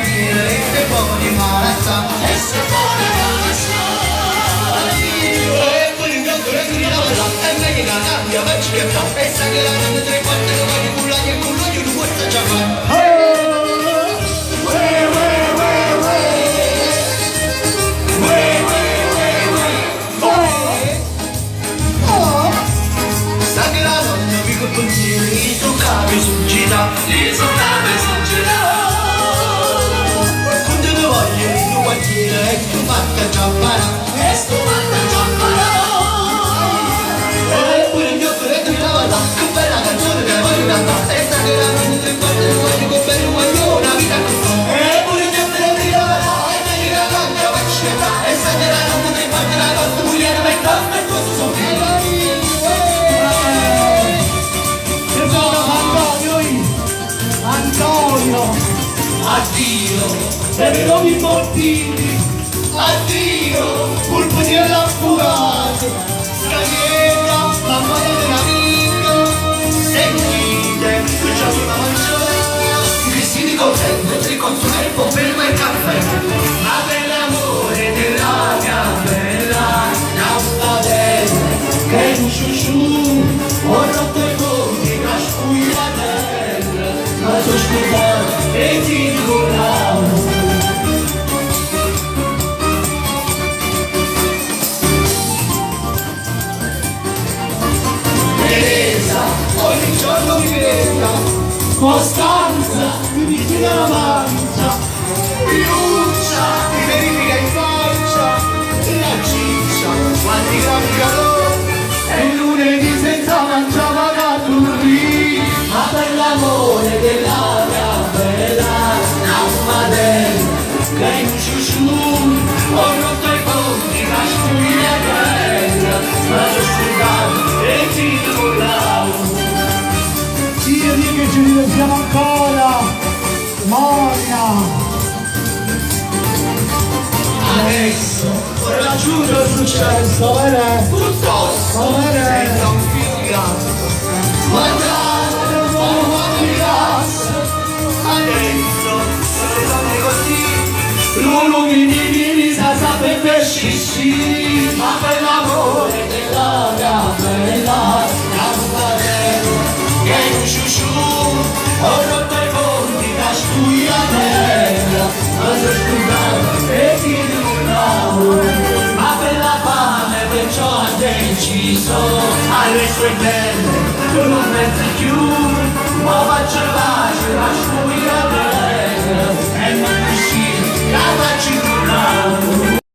dire e poi malassa e se poi malassa e poi il bianco e grida la e meglio la cambia facci che fa e sa che la rende tre quante che va di culla e culla di un questa già li toccare sul gita, li toccare sul gita. Quando tu voglio in un quartiere e tu fatta già para, e tu fatta già para. E pure il mio cuore ti lavata, che bella canzone che voglio cantare, e sta che la mano tre volte lo voglio con bello voglio una vita così. E pure il mio cuore ti lavata, e meglio la cambia vaccetta, e sta che la mano tre volte la costa, mugliere per costa e questo sono Antonio, addio, per nomi motivi, addio, colpo di affogata, scaglietta, la mano dell'amico, sentite, qui c'è una mangiata, i vestiti contento, tre consumere, conferma il caffè, ma per l'amore della mia bella, campadella, che un sciusciù, ho rotto i conti, cascui la terra, ma sono scusato e ti ricordavo. Teresa, ogni giorno mi veda, Costanza, mi vicina la mancia, Piuccia, mi verifica in faccia, la ciccia, quanti grandi calori, e lunedì senza mangiava caturri, ma per l'amore della mia bella, campadella, che in un sciusciù, ho rotto i conti, cascui la terra, ma sono scusato e ti ricordavo. io dico che ci divertiamo ancora, Monia. Adesso ho raggiunto il successo, Piuttosto, senza un filo di gatto. Guardate un po' quanto mi passa. Adesso se donne così, l'uno mi sa sapere pesci sì, ma per l'amore della mia bella campanella, che è un sciusciù, ho rotto i conti, cascui a terra, ma sono scusato e ti ricordavo, ma per la fame perciò ha deciso alle sue belle con un mezzo chiuso, ma faccio